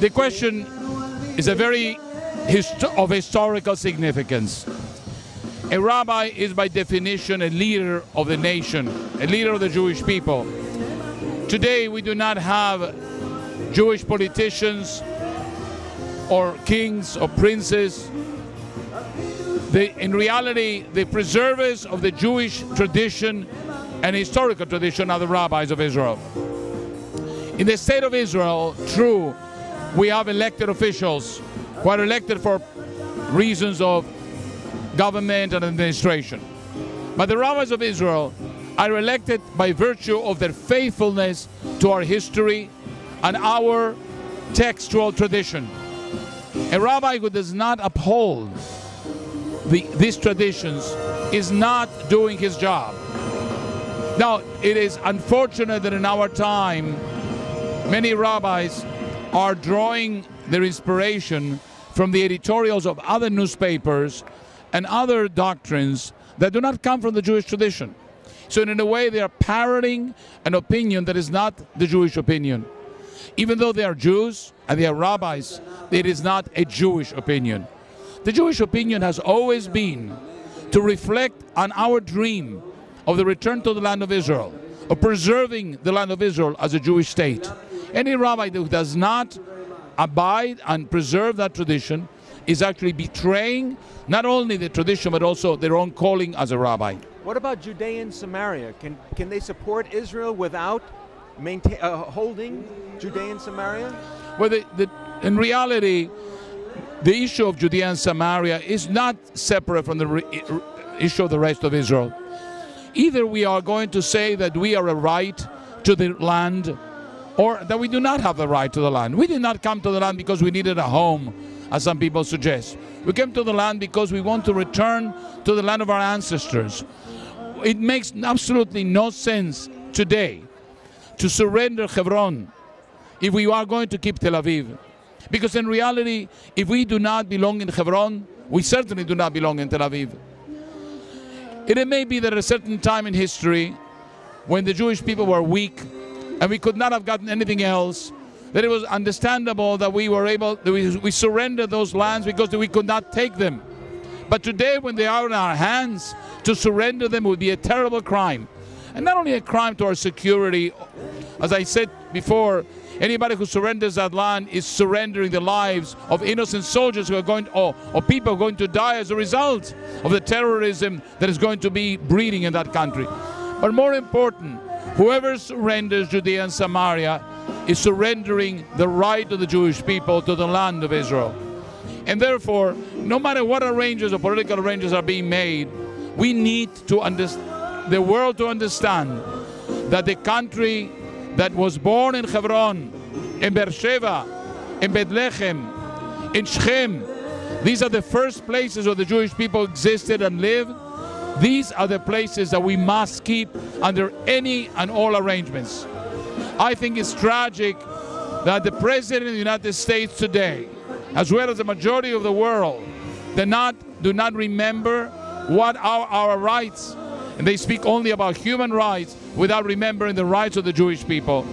The question is a very of historical significance. A rabbi is by definition a leader of the nation, a leader of the Jewish people. Today we do not have Jewish politicians or kings or princes. In reality, the preservers of the Jewish tradition and historical tradition are the rabbis of Israel. In the state of Israel, true, we have elected officials who are elected for reasons of government and administration. But the rabbis of Israel are elected by virtue of their faithfulness to our history and our textual tradition. A rabbi who does not uphold these traditions is not doing his job. Now, it is unfortunate that in our time, many rabbis are drawing their inspiration from the editorials of other newspapers and other doctrines that do not come from the Jewish tradition. So in a way, they are parroting an opinion that is not the Jewish opinion. Even though they are Jews and they are rabbis, it is not a Jewish opinion. The Jewish opinion has always been to reflect on our dream of the return to the land of Israel, of preserving the land of Israel as a Jewish state. Any rabbi who does not abide and preserve that tradition is actually betraying not only the tradition but also their own calling as a rabbi. What about Judea and Samaria? Can they support Israel without holding Judea and Samaria? Well, in reality, the issue of Judea and Samaria is not separate from the issue of the rest of Israel. Either we are going to say that we are a right to the land, or that we do not have the right to the land. We did not come to the land because we needed a home, as some people suggest. We came to the land because we want to return to the land of our ancestors. It makes absolutely no sense today to surrender Hebron if we are going to keep Tel Aviv. Because in reality, if we do not belong in Hebron, we certainly do not belong in Tel Aviv. It may be that at a certain time in history, when the Jewish people were weak and we could not have gotten anything else, that it was understandable that we surrendered those lands because we could not take them. But today, when they are in our hands, to surrender them would be a terrible crime. And not only a crime to our security, as I said before, anybody who surrenders that land is surrendering the lives of innocent soldiers who are going, or people going to die as a result of the terrorism that is going to be breeding in that country. But more important, whoever surrenders Judea and Samaria is surrendering the right of the Jewish people to the land of Israel. And therefore, no matter what arrangements or political arrangements are being made, we need to the world to understand that the country that was born in Hebron, in Beersheba, in Bethlehem, in Shechem, these are the first places where the Jewish people existed and lived. These are the places that we must keep under any and all arrangements. I think it's tragic that the President of the United States today, as well as the majority of the world, do not remember what are our rights, and they speak only about human rights without remembering the rights of the Jewish people.